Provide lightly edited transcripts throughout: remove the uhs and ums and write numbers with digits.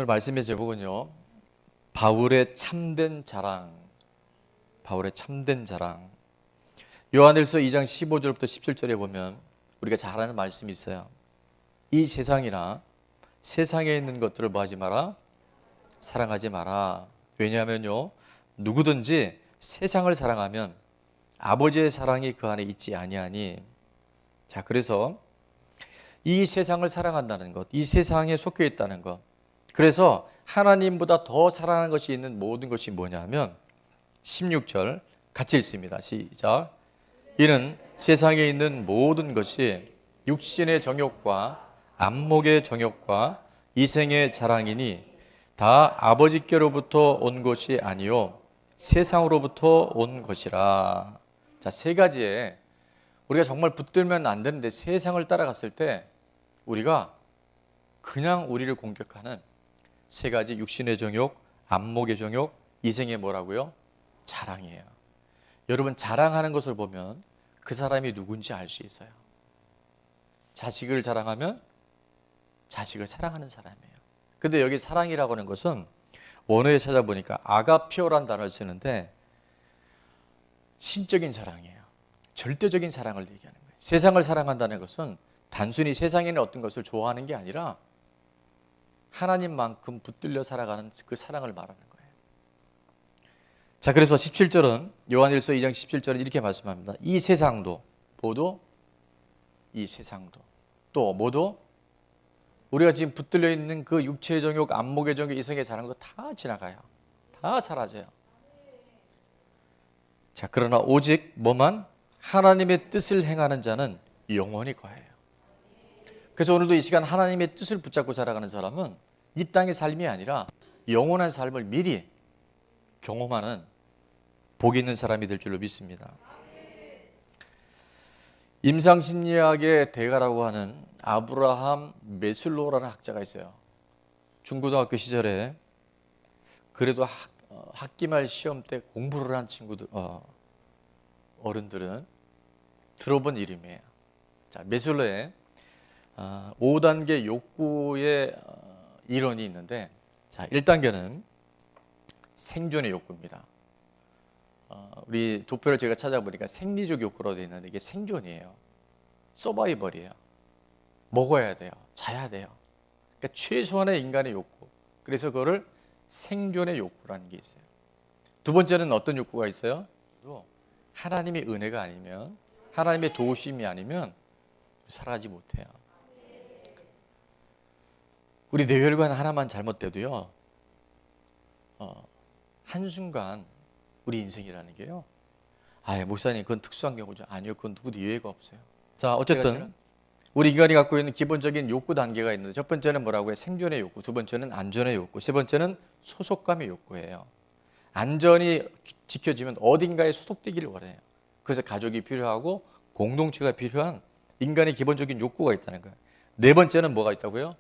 오늘 말씀의 제목은요, 바울의 참된 자랑. 바울의 참된 자랑. 요한일서 2장 15절부터 17절에 보면 우리가 잘 아는 말씀이 있어요. 이 세상이나 세상에 있는 것들을 뭐 하지 마라? 사랑하지 마라. 왜냐하면요, 누구든지 세상을 사랑하면 아버지의 사랑이 그 안에 있지 아니하니. 자, 그래서 이 세상을 사랑한다는 것, 이 세상에 속해 있다는 것, 그래서 하나님보다 더 사랑하는 것이 있는 모든 것이 뭐냐면 16절 같이 읽습니다. 시작. 이는 세상에 있는 모든 것이 육신의 정욕과 안목의 정욕과 이생의 자랑이니 다 아버지께로부터 온 것이 아니요 세상으로부터 온 것이라. 자, 세 가지에 우리가 정말 붙들면 안 되는데 세상을 따라갔을 때 우리가 그냥 우리를 공격하는 세 가지 육신의 정욕, 안목의 정욕, 이생의 뭐라고요? 자랑이에요. 여러분, 자랑하는 것을 보면 그 사람이 누군지 알 수 있어요. 자식을 자랑하면 자식을 사랑하는 사람이에요. 근데 여기 사랑이라고 하는 것은 원어에 찾아보니까 아가피오라는 단어를 쓰는데 신적인 사랑이에요. 절대적인 사랑을 얘기하는 거예요. 세상을 사랑한다는 것은 단순히 세상에 있는 어떤 것을 좋아하는 게 아니라 하나님만큼 붙들려 살아가는 그 사랑을 말하는 거예요. 자, 그래서 17절은 요한일서 2장 17절은 이렇게 말씀합니다. 이 세상도 모두 이 세상도 또 모두 우리가 지금 붙들려 있는 그 육체의 정욕, 안목의 정욕, 이성의 자랑 거 다 지나가요. 다 사라져요. 자, 그러나 오직 뭐만 하나님의 뜻을 행하는 자는 영원히 거해요. 그래서 오늘도 이 시간 하나님의 뜻을 붙잡고 살아가는 사람은 이 땅의 삶이 아니라 영원한 삶을 미리 경험하는 복 있는 사람이 될 줄로 믿습니다. 임상심리학의 대가라고 하는 아브라함 메슬로우라는 학자가 있어요. 중고등학교 시절에 그래도 학기말 시험 때 공부를 한 친구들, 어른들은 들어본 이름이에요. 자, 메슬로우의 5단계 욕구의 이론이 있는데, 자, 1단계는 생존의 욕구입니다. 우리 도표를 제가 찾아보니까 생리적 욕구로 되어 있는데 이게 생존이에요. 서바이벌이에요. 먹어야 돼요. 자야 돼요. 그러니까 최소한의 인간의 욕구. 그래서 그거를 생존의 욕구라는 게 있어요. 두 번째는 어떤 욕구가 있어요? 하나님의 은혜가 아니면, 하나님의 도우심이 아니면 살아가지 못해요. 우리 뇌혈관 하나만 잘못돼도요, 한순간 우리 인생이라는 게요, 목사님 그건 특수한 경우죠. 아니요, 그건 누구도 예외가 없어요. 자, 어쨌든 우리 인간이 갖고 있는 기본적인 욕구 단계가 있는데, 첫 번째는 뭐라고 해요? 생존의 욕구. 두 번째는 안전의 욕구. 세 번째는 소속감의 욕구예요. 안전이 지켜지면 어딘가에 소속되기를 원해요. 그래서 가족이 필요하고 공동체가 필요한 인간의 기본적인 욕구가 있다는 거예요. 네 번째는 뭐가 있다고요?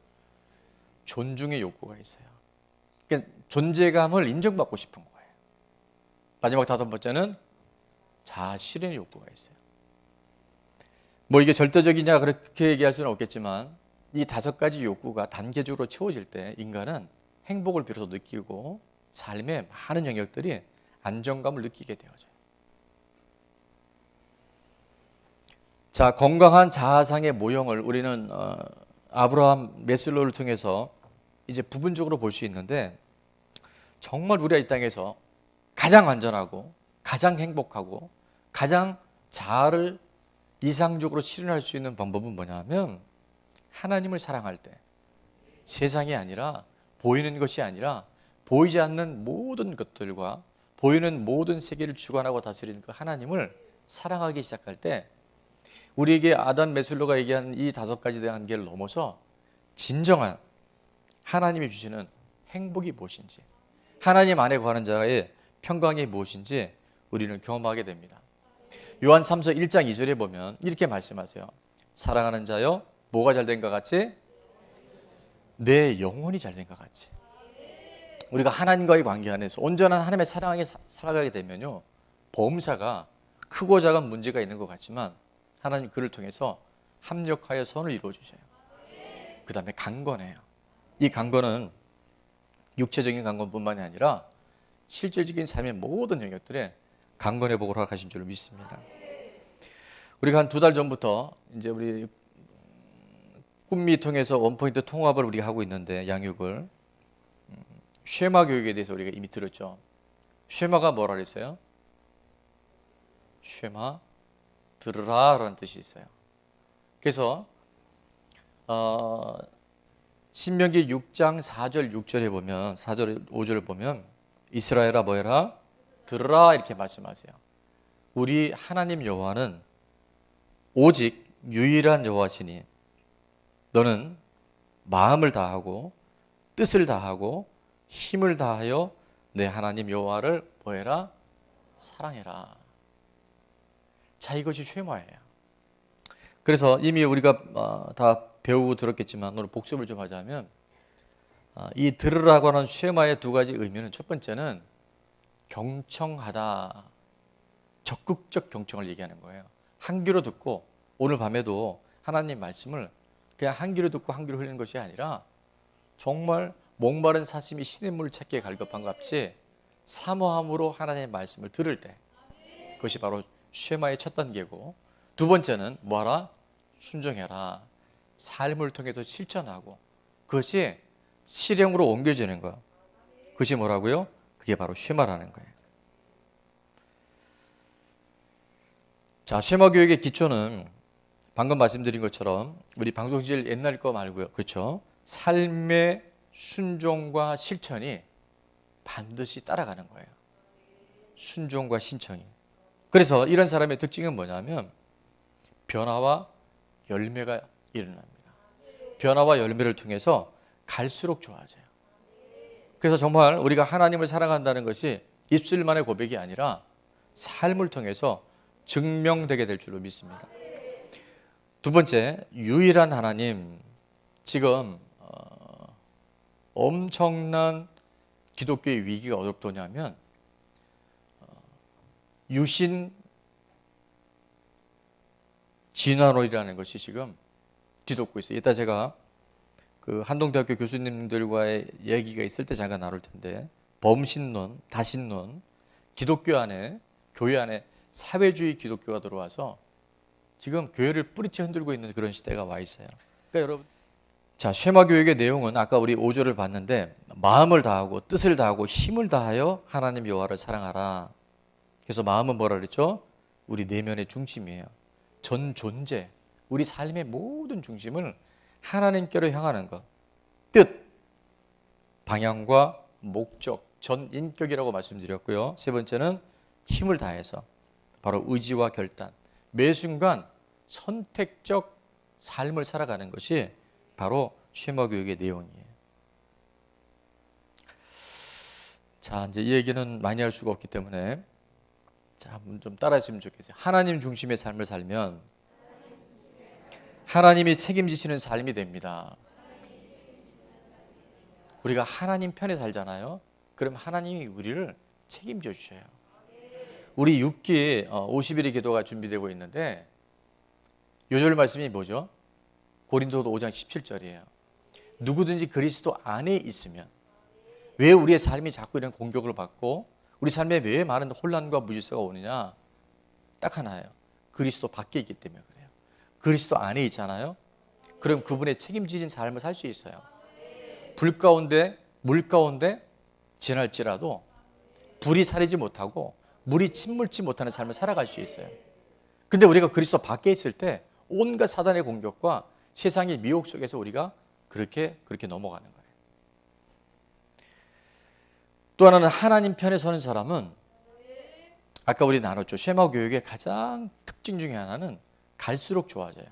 존중의 욕구가 있어요. 그러니까 존재감을 인정받고 싶은 거예요. 마지막 다섯 번째는 자아 실현의 욕구가 있어요. 뭐 이게 절대적이냐 그렇게 얘기할 수는 없겠지만 이 다섯 가지 욕구가 단계적으로 채워질 때 인간은 행복을 비로소 느끼고 삶의 많은 영역들이 안정감을 느끼게 되어져요. 자, 건강한 자아상의 모형을 우리는 아브라함 메슬로우를 통해서 이제 부분적으로 볼 수 있는데, 정말 우리가 이 땅에서 가장 안전하고 가장 행복하고 가장 자아를 이상적으로 실현할 수 있는 방법은 뭐냐면 하나님을 사랑할 때, 세상이 아니라 보이는 것이 아니라 보이지 않는 모든 것들과 보이는 모든 세계를 주관하고 다스리는 그 하나님을 사랑하기 시작할 때 우리에게 아담 메슬로가 얘기한 이 다섯 가지 단계를 넘어서 진정한 하나님이 주시는 행복이 무엇인지, 하나님 안에 거하는 자의 평강이 무엇인지 우리는 경험하게 됩니다. 요한 3서 1장 2절에 보면 이렇게 말씀하세요. 사랑하는 자여, 뭐가 잘된 것 같이? 내 영혼이 잘된 것 같이. 우리가 하나님과의 관계 안에서 온전한 하나님의 사랑하게 살아가게 되면요, 범사가 크고 작은 문제가 있는 것 같지만 하나님 그를 통해서 합력하여 선을 이루어 주셔요. 그 다음에 강건해요. 이 강건은 육체적인 강건뿐만이 아니라 실질적인 삶의 모든 영역들에 강건 회복을 허락하신 줄로 믿습니다. 우리가 한 2달 전부터 이제 우리 꿈미 통해서 원포인트 통합을 우리가 하고 있는데, 양육을 쉐마 교육에 대해서 우리가 이미 들었죠. 쉐마가 뭐라 그랬어요? 쉐마, 들으라라는 뜻이 있어요. 그래서 신명기 6장 4절 6절에 보면, 4절 5절을 보면 이스라엘아 뭐해라? 들으라 이렇게 말씀하세요. 우리 하나님 여호와는 오직 유일한 여호와시니 너는 마음을 다하고 뜻을 다하고 힘을 다하여 내 하나님 여호와를 뭐해라? 사랑해라. 자, 이것이 쉐마예요. 그래서 이미 우리가 다 배우고 들었겠지만 오늘 복습을 좀 하자면, 이 들으라고 하는 쉐마의 2가지 의미는, 첫 번째는 경청하다, 적극적 경청을 얘기하는 거예요. 한 귀로 듣고, 오늘 밤에도 하나님 말씀을 그냥 한 귀로 듣고 한 귀로 흘리는 것이 아니라 정말 목마른 사슴이 시냇물을 찾기에 갈급한 것 같이 사모함으로 하나님의 말씀을 들을 때, 그것이 바로 쉐마의 첫 단계고, 2번째는 뭐하라? 순종해라. 삶을 통해서 실천하고 그것이 실행으로 옮겨지는 거, 그것이 뭐라고요? 그게 바로 쉐마라는 거예요. 자, 쉐마 교육의 기초는 방금 말씀드린 것처럼 우리 방송실 옛날 거 말고요, 그렇죠? 삶의 순종과 실천이 반드시 따라가는 거예요. 순종과 신청이. 그래서 이런 사람의 특징은 뭐냐면 변화와 열매가 일어납니다. 변화와 열매를 통해서 갈수록 좋아져요. 그래서 정말 우리가 하나님을 사랑한다는 것이 입술만의 고백이 아니라 삶을 통해서 증명되게 될 줄로 믿습니다. 2번째, 유일한 하나님. 지금 엄청난 기독교의 위기가 어디로냐면 유신 진화론이라는 것이 지금 뒤덮고 있어요. 이따 제가 그 한동대학교 교수님들과의 얘기가 있을 때 잠깐 나눌 텐데, 범신론, 다신론, 기독교 안에, 교회 안에 사회주의 기독교가 들어와서 지금 교회를 뿌리째 흔들고 있는 그런 시대가 와 있어요. 그러니까 여러분, 자, 쉐마 교육의 내용은 아까 우리 5절을 봤는데, 마음을 다하고 뜻을 다하고 힘을 다하여 하나님 여호와를 사랑하라. 그래서 마음은 뭐라 그랬죠? 우리 내면의 중심이에요. 전 존재, 우리 삶의 모든 중심을 하나님께로 향하는 것. 뜻, 방향과 목적, 전 인격이라고 말씀드렸고요. 3번째는 힘을 다해서, 바로 의지와 결단, 매 순간 선택적 삶을 살아가는 것이 바로 쉐마 교육의 내용이에요. 자, 이제 이 얘기는 많이 할 수가 없기 때문에 자, 좀 따라했으면 좋겠어요. 하나님 중심의 삶을 살면 하나님이 책임지시는 삶이 됩니다. 우리가 하나님 편에 살잖아요. 그럼 하나님이 우리를 책임져 주셔요. 우리 6기 50일의 기도가 준비되고 있는데, 요절 말씀이 뭐죠? 고린도서 5장 17절이에요. 누구든지 그리스도 안에 있으면, 왜 우리의 삶이 자꾸 이런 공격을 받고 우리 삶에 왜 많은 혼란과 무질서가 오느냐? 딱 하나예요. 그리스도 밖에 있기 때문에 그래요. 그리스도 안에 있잖아요. 그럼 그분의 책임지신 삶을 살 수 있어요. 불 가운데, 물 가운데 지날지라도 불이 사리지 못하고 물이 침몰치 못하는 삶을 살아갈 수 있어요. 근데 우리가 그리스도 밖에 있을 때 온갖 사단의 공격과 세상의 미혹 속에서 우리가 그렇게 넘어가는 거예요. 또 하나는 하나님 편에 서는 사람은, 아까 우리 나눴죠. 쉐마 교육의 가장 특징 중에 하나는 갈수록 좋아져요.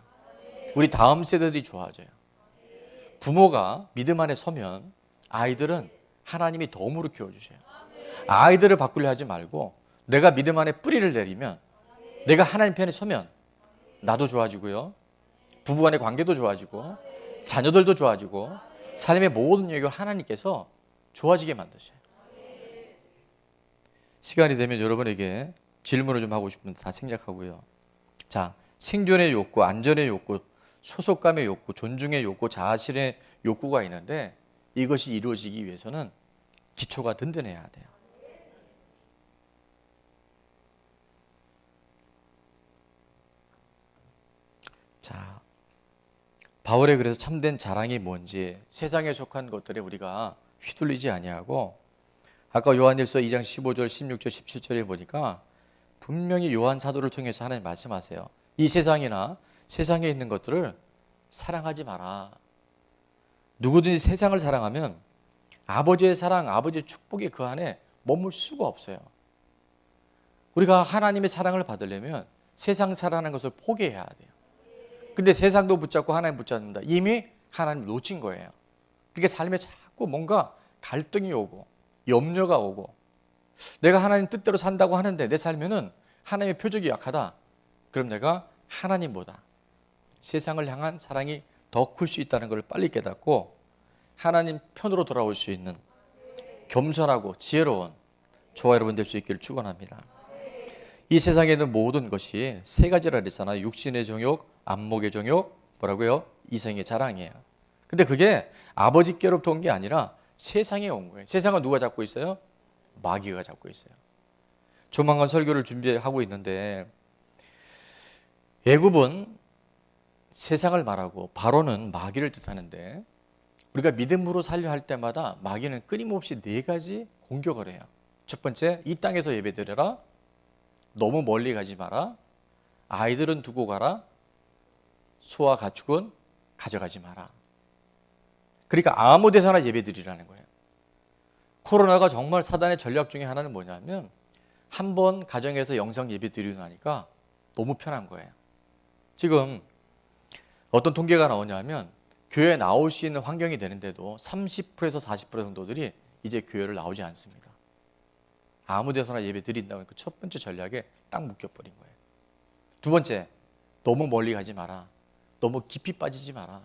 우리 다음 세대들이 좋아져요. 부모가 믿음 안에 서면 아이들은 하나님이 덤으로 키워주셔요. 아이들을 바꾸려 하지 말고 내가 믿음 안에 뿌리를 내리면, 내가 하나님 편에 서면 나도 좋아지고요, 부부간의 관계도 좋아지고, 자녀들도 좋아지고, 삶의 모든 영역을 하나님께서 좋아지게 만드셔요. 시간이 되면 여러분에게 질문을 좀 하고 싶은데 다 생략하고요. 자, 생존의 욕구, 안전의 욕구, 소속감의 욕구, 존중의 욕구, 자아실의 욕구가 있는데, 이것이 이루어지기 위해서는 기초가 든든해야 돼요. 자, 바울의 그래서 참된 자랑이 뭔지 세상에 속한 것들에 우리가 휘둘리지 아니하고 아까 요한일서 2장 15절, 16절, 17절에 보니까 분명히 요한 사도를 통해서 하나님 말씀하세요. 이 세상이나 세상에 있는 것들을 사랑하지 마라. 누구든지 세상을 사랑하면 아버지의 사랑, 아버지의 축복이 그 안에 머물 수가 없어요. 우리가 하나님의 사랑을 받으려면 세상 사랑하는 것을 포기해야 돼요. 근데 세상도 붙잡고 하나님 붙잡는다. 이미 하나님 놓친 거예요. 그러니까 삶에 자꾸 뭔가 갈등이 오고 염려가 오고 내가 하나님 뜻대로 산다고 하는데 내 삶에는 하나님의 표적이 약하다. 그럼 내가 하나님보다 세상을 향한 사랑이 더 클 수 있다는 걸 빨리 깨닫고 하나님 편으로 돌아올 수 있는 겸손하고 지혜로운 저와 여러분 될 수 있기를 축원합니다. 이 세상에 있는 모든 것이 세 가지라 그랬잖아요. 육신의 정욕, 안목의 정욕, 뭐라고요? 이성의 자랑이에요. 근데 그게 아버지께로부터 온 게 아니라 세상에 온 거예요. 세상은 누가 잡고 있어요? 마귀가 잡고 있어요. 조만간 설교를 준비하고 있는데 애굽은 세상을 말하고 바로는 마귀를 뜻하는데 우리가 믿음으로 살려 할 때마다 마귀는 끊임없이 네 가지 공격을 해요. 첫 번째, 이 땅에서 예배드려라. 너무 멀리 가지 마라. 아이들은 두고 가라. 소와 가축은 가져가지 마라. 그러니까 아무 데서나 예배드리라는 거예요. 코로나가 정말 사단의 전략 중에 하나는 뭐냐면 한 번 가정에서 영상 예배 드리고 나니까 너무 편한 거예요. 지금 어떤 통계가 나오냐면 교회에 나올 수 있는 환경이 되는데도 30%에서 40% 정도들이 이제 교회를 나오지 않습니다. 아무 데서나 예배 드린다고 그 첫 번째 전략에 딱 묶여버린 거예요. 두 번째, 너무 멀리 가지 마라. 너무 깊이 빠지지 마라.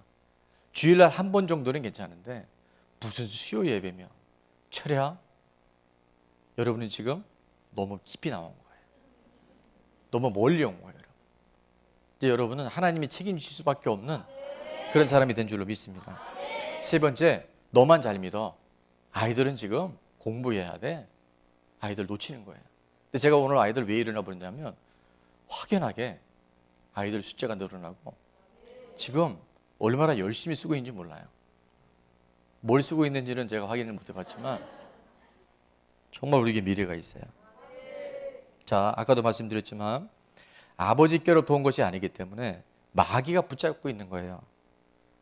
주일날 한 번 정도는 괜찮은데 무슨 수요 예배며 철야? 여러분은 지금 너무 깊이 나온 거예요. 너무 멀리 온 거예요. 이제 여러분은 하나님이 책임질 수밖에 없는 그런 사람이 된 줄로 믿습니다. 세 번째, 너만 잘 믿어. 아이들은 지금 공부해야 돼. 아이들 놓치는 거예요. 근데 제가 오늘 아이들 왜 일어나 보냐면 확연하게 아이들 숫자가 늘어나고 지금 얼마나 열심히 쓰고 있는지 몰라요. 뭘 쓰고 있는지는 제가 확인을 못 해봤지만 정말 우리에게 미래가 있어요. 자, 아까도 말씀드렸지만 아버지께로부터 온 것이 아니기 때문에 마귀가 붙잡고 있는 거예요.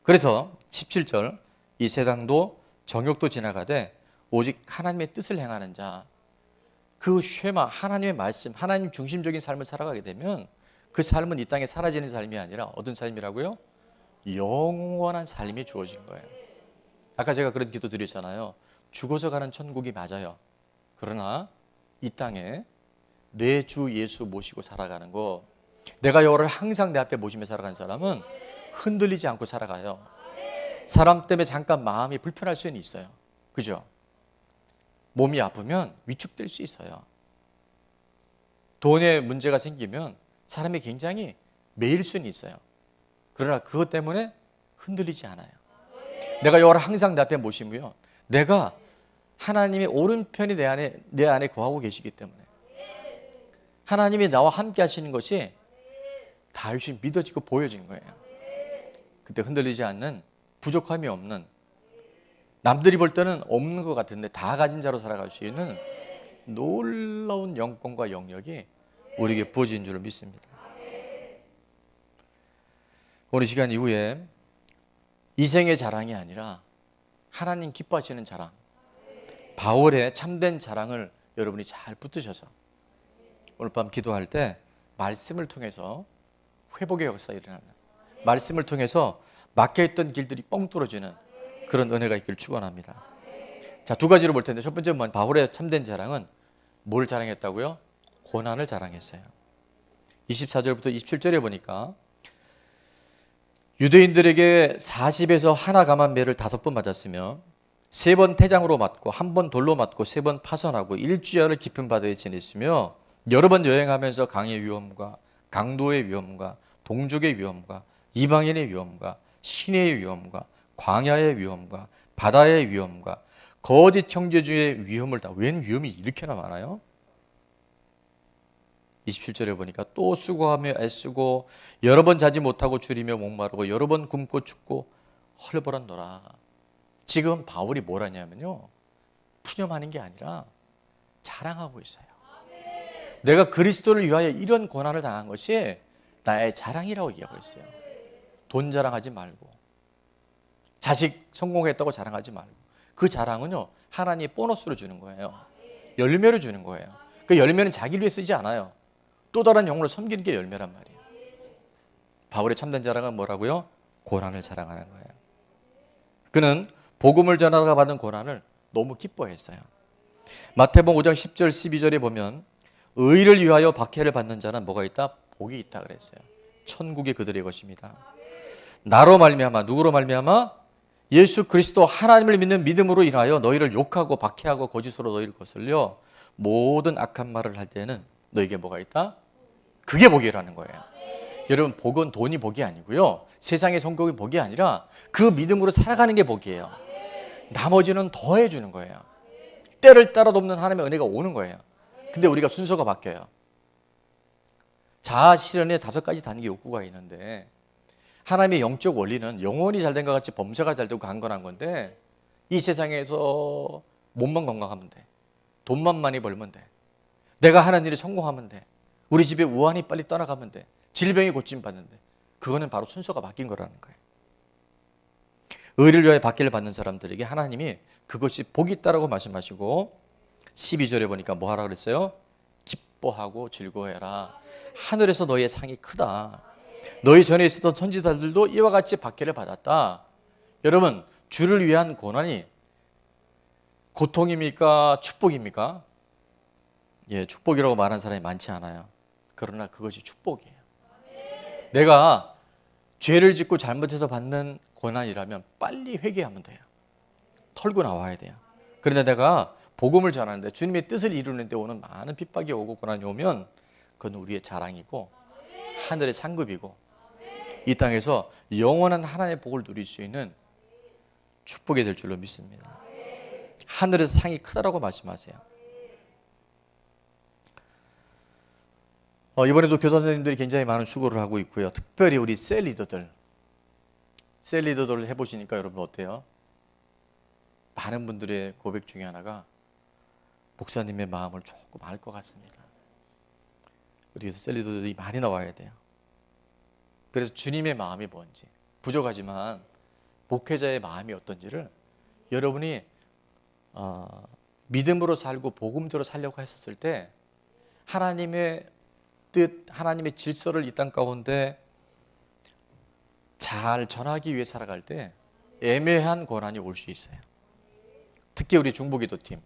그래서 17절, 이 세상도 정욕도 지나가되 오직 하나님의 뜻을 행하는 자, 그 쉐마, 하나님의 말씀, 하나님 중심적인 삶을 살아가게 되면 그 삶은 이 땅에 사라지는 삶이 아니라 어떤 삶이라고요? 영원한 삶이 주어진 거예요. 아까 제가 그런 기도 드렸잖아요. 죽어서 가는 천국이 맞아요. 그러나 이 땅에 내 주 예수 모시고 살아가는 거, 내가 여호와를 항상 내 앞에 모시며 살아가는 사람은 흔들리지 않고 살아가요. 사람 때문에 잠깐 마음이 불편할 수는 있어요. 그죠? 몸이 아프면 위축될 수 있어요. 돈에 문제가 생기면 사람이 굉장히 매일 수는 있어요. 그러나 그것 때문에 흔들리지 않아요. 내가 여호와를 항상 내 앞에 모시고요. 내가 하나님의 오른편이 내 안에 거하고 계시기 때문에 하나님이 나와 함께 하시는 것이 다 열심히 믿어지고 보여진 거예요. 그때 흔들리지 않는, 부족함이 없는, 남들이 볼 때는 없는 것 같은데 다 가진 자로 살아갈 수 있는 놀라운 영권과 영역이 우리에게 부어진 줄을 믿습니다. 오늘 시간 이후에 이생의 자랑이 아니라 하나님 기뻐하시는 자랑, 바울의 참된 자랑을 여러분이 잘 붙드셔서 오늘 밤 기도할 때 말씀을 통해서 회복의 역사가 일어나는, 말씀을 통해서 막혀있던 길들이 뻥 뚫어지는 그런 은혜가 있기를 축원합니다. 자, 두 가지로 볼 텐데 첫 번째는 바울의 참된 자랑은 뭘 자랑했다고요? 고난을 자랑했어요. 24절부터 27절에 보니까 유대인들에게 40에서 하나 감한 매를 5번 맞았으며 3번 태장으로 맞고 1번 돌로 맞고 3번 파선하고 일주일을 깊은 바다에 지냈으며 여러 번 여행하면서 강의 위험과 강도의 위험과 동족의 위험과 이방인의 위험과 시내의 위험과 광야의 위험과 바다의 위험과 거짓 형제주의 위험을 다. 웬 위험이 이렇게나 많아요? 27절에 보니까 또 수고하며 애쓰고 여러 번 자지 못하고 줄이며 목마르고 여러 번 굶고 춥고 헐벌었노라. 지금 바울이 뭘 하냐면요, 푸념하는 게 아니라 자랑하고 있어요. 내가 그리스도를 위하여 이런 고난을 당한 것이 나의 자랑이라고 얘기하고 있어요. 돈 자랑하지 말고, 자식 성공했다고 자랑하지 말고, 그 자랑은요 하나님이 보너스로 주는 거예요. 열매로 주는 거예요. 그 열매는 자기를 위해 쓰지 않아요. 또 다른 영혼을 섬기는 게 열매란 말이에요. 바울의 참된 자랑은 뭐라고요? 고난을 자랑하는 거예요. 그는 복음을 전하다가 받은 고난을 너무 기뻐했어요. 마태복음 5장 10절 12절에 보면 의를 위하여 박해를 받는 자는 뭐가 있다? 복이 있다 그랬어요. 천국이 그들의 것입니다. 나로 말미암아, 누구로 말미암아? 예수 그리스도 하나님을 믿는 믿음으로 인하여 너희를 욕하고 박해하고 거짓으로 너희를 거슬려 모든 악한 말을 할 때는 너에게 뭐가 있다? 그게 복이라는 거예요. 여러분, 복은 돈이 복이 아니고요, 세상의 성공이 복이 아니라 그 믿음으로 살아가는 게 복이에요. 나머지는 더해 주는 거예요. 때를 따라 돕는 하나님의 은혜가 오는 거예요. 근데 우리가 순서가 바뀌어요. 자아 실현에 5가지 단계 욕구가 있는데, 하나님의 영적 원리는 영혼이 잘된 것 같이 범사가 잘되고 강건한 건데, 이 세상에서 몸만 건강하면 돼, 돈만 많이 벌면 돼, 내가 하는 일이 성공하면 돼, 우리 집에 우환이 빨리 떠나가면 돼, 질병이 고침받는데, 그거는 바로 순서가 바뀐 거라는 거예요. 의를 위하여 박해를 받는 사람들에게 하나님이 그것이 복이 있다라고 말씀하시고, 12절에 보니까 뭐 하라 그랬어요? 기뻐하고 즐거워해라. 하늘에서 너희의 상이 크다. 너희 전에 있었던 선지자들도 이와 같이 박해를 받았다. 여러분, 주를 위한 고난이 고통입니까? 축복입니까? 예, 축복이라고 말하는 사람이 많지 않아요. 그러나 그것이 축복이에요. 내가 죄를 짓고 잘못해서 받는 고난이라면 빨리 회개하면 돼요. 털고 나와야 돼요. 그런데 내가 복음을 전하는데, 주님의 뜻을 이루는 데 오는 많은 핍박이 오고 고난이 오면 그건 우리의 자랑이고 하늘의 상급이고 이 땅에서 영원한 하나님의 복을 누릴 수 있는 축복이 될 줄로 믿습니다. 하늘에서 상이 크다라고 말씀하세요. 이번에도 교사 선생님들이 굉장히 많은 수고를 하고 있고요. 특별히 우리 셀 리더들을 해보시니까 여러분 어때요? 많은 분들의 고백 중에 하나가 목사님의 마음을 조금 알 것 같습니다. 그래서 셀 리더들이 많이 나와야 돼요. 그래서 주님의 마음이 뭔지, 부족하지만 목회자의 마음이 어떤지를 여러분이 믿음으로 살고 복음대로 살려고 했었을 때 하나님의 뜻, 하나님의 질서를 이 땅 가운데 잘 전하기 위해 살아갈 때 애매한 고난이 올 수 있어요. 특히 우리 중보기도팀,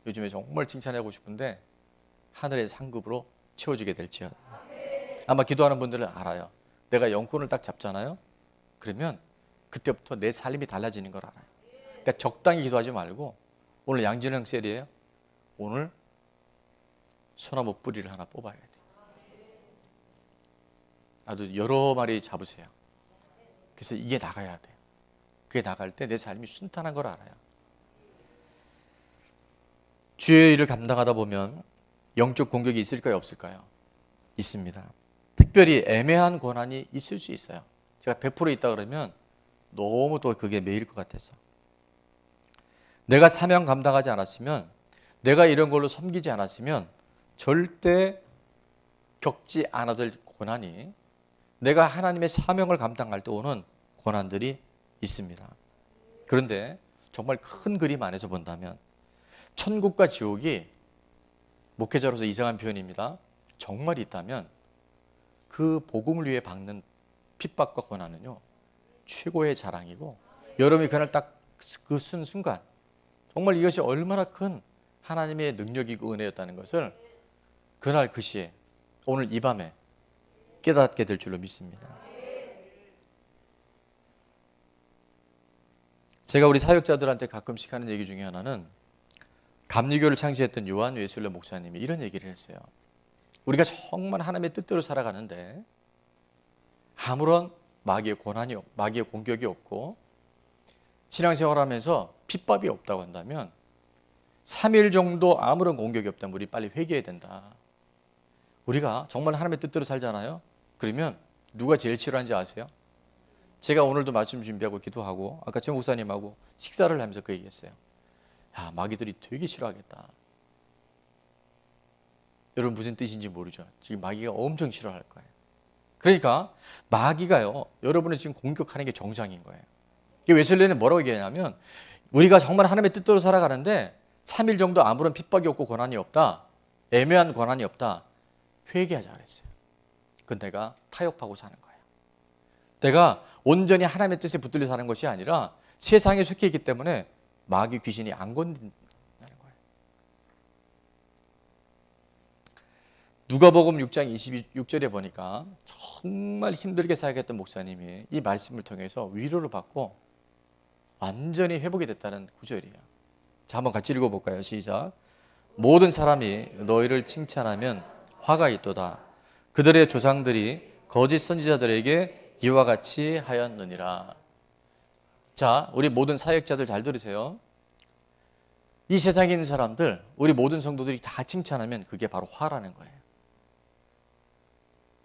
요즘에 정말 칭찬하고 싶은데 하늘의 상급으로 채워지게 될지어다. 아마 기도하는 분들은 알아요. 내가 영혼을 딱 잡잖아요. 그러면 그때부터 내 삶이 달라지는 걸 알아요. 그러니까 적당히 기도하지 말고, 오늘 양진영 셀이에요. 오늘 소나무 뿌리를 하나 뽑아야 돼요. 아주 여러 마리 잡으세요. 그래서 이게 나가야 돼요. 그게 나갈 때 내 삶이 순탄한 걸 알아요. 주의 일을 감당하다 보면 영적 공격이 있을까요, 없을까요? 있습니다. 특별히 애매한 고난이 있을 수 있어요. 제가 100% 있다 그러면 너무 또 그게 매일 것 같아서. 내가 사명 감당하지 않았으면, 내가 이런 걸로 섬기지 않았으면 절대 겪지 않아도 될 고난이, 내가 하나님의 사명을 감당할 때 오는 고난들이 있습니다. 그런데 정말 큰 그림 안에서 본다면 천국과 지옥이, 목회자로서 이상한 표현입니다, 정말 있다면 그 복음을 위해 받는 핍박과 고난은요 최고의 자랑이고, 여러분이 그날 딱 그 순간 정말 이것이 얼마나 큰 하나님의 능력이고 은혜였다는 것을 그날 그 시에, 오늘 이 밤에 깨닫게 될 줄로 믿습니다. 제가 우리 사역자들한테 가끔씩 하는 얘기 중에 하나는, 감리교를 창시했던 요한 웨슬레 목사님이 이런 얘기를 했어요. 우리가 정말 하나님의 뜻대로 살아가는데 아무런 마귀의 고난이, 마귀의 공격이 없고 신앙생활하면서 핍박이 없다고 한다면 3일 정도 아무런 공격이 없다면 우리 빨리 회개해야 된다. 우리가 정말 하나님의 뜻대로 살잖아요. 그러면 누가 제일 싫어하는지 아세요? 제가 오늘도 말씀 준비하고 기도하고 아까 정 목사님하고 식사를 하면서 그 얘기했어요. 야, 마귀들이 되게 싫어하겠다. 여러분 무슨 뜻인지 모르죠. 지금 마귀가 엄청 싫어할 거예요. 그러니까 마귀가요, 여러분을 지금 공격하는 게 정상인 거예요. 웨슬리는 뭐라고 얘기하냐면 우리가 정말 하나님의 뜻대로 살아가는데 3일 정도 아무런 핍박이 없고 고난이 없다. 애매한 고난이 없다. 회개하자 그랬어요. 그건 내가 타협하고 사는 거예요. 내가 온전히 하나님의 뜻에 붙들려 사는 것이 아니라 세상에 속해 있기 때문에 마귀 귀신이 안 건든다는 거예요. 누가복음 6장 26절에 보니까 정말 힘들게 사역했던 목사님이 이 말씀을 통해서 위로를 받고 완전히 회복이 됐다는 구절이에요. 자, 한번 같이 읽어볼까요? 시작. 모든 사람이 너희를 칭찬하면 화가 있도다. 그들의 조상들이 거짓 선지자들에게 이와 같이 하였느니라. 자, 우리 모든 사역자들 잘 들으세요. 이 세상에 있는 사람들, 우리 모든 성도들이 다 칭찬하면 그게 바로 화라는 거예요.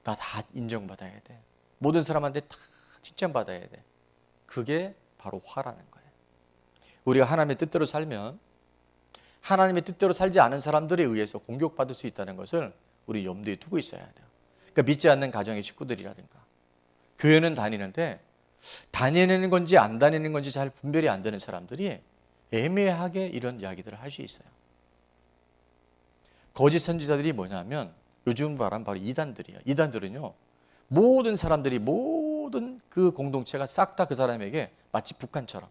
나 다 인정받아야 돼. 모든 사람한테 다 칭찬받아야 돼. 그게 바로 화라는 거예요. 우리가 하나님의 뜻대로 살면 하나님의 뜻대로 살지 않은 사람들에 의해서 공격받을 수 있다는 것을 우리 염두에 두고 있어야 돼요. 그러니까 믿지 않는 가정의 식구들이라든가 교회는 다니는데 다니는 건지 안 다니는 건지 잘 분별이 안 되는 사람들이 애매하게 이런 이야기들을 할 수 있어요. 거짓 선지자들이 뭐냐면 요즘 말하면 바로 이단들이에요. 이단들은요, 모든 사람들이 모든 그 공동체가 싹 다 그 사람에게 마치 북한처럼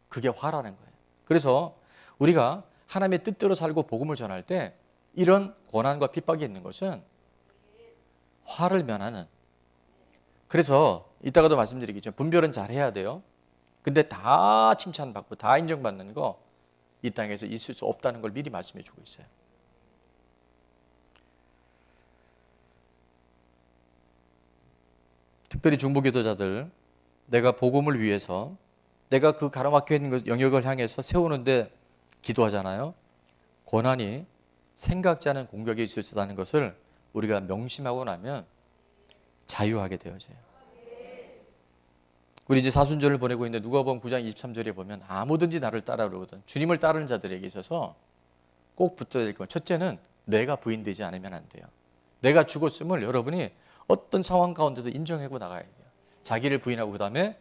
그게 화라는 거예요. 그래서 우리가 하나님의 뜻대로 살고 복음을 전할 때 이런 고난과 핍박이 있는 것은 화를 면하는, 그래서 이따가도 말씀드리겠지만 분별은 잘 해야 돼요. 근데 다 칭찬받고 다 인정받는 거 이 땅에서 있을 수 없다는 걸 미리 말씀해 주고 있어요. 특별히 중보기도자들, 내가 복음을 위해서 내가 그 가로막혀 있는 영역을 향해서 세우는데 기도하잖아요. 고난이 생각지 않은 공격이 있을 수 있다는 것을 우리가 명심하고 나면 자유하게 되어져요. 우리 이제 사순절을 보내고 있는데 누가복음 9장 23절에 보면 아무든지 나를 따라오거든 주님을 따르는 자들에게 있어서 꼭 붙어야 될 건, 첫째는 내가 부인되지 않으면 안 돼요. 내가 죽었음을 여러분이 어떤 상황 가운데도 인정하고 나가야 돼요. 자기를 부인하고 그 다음에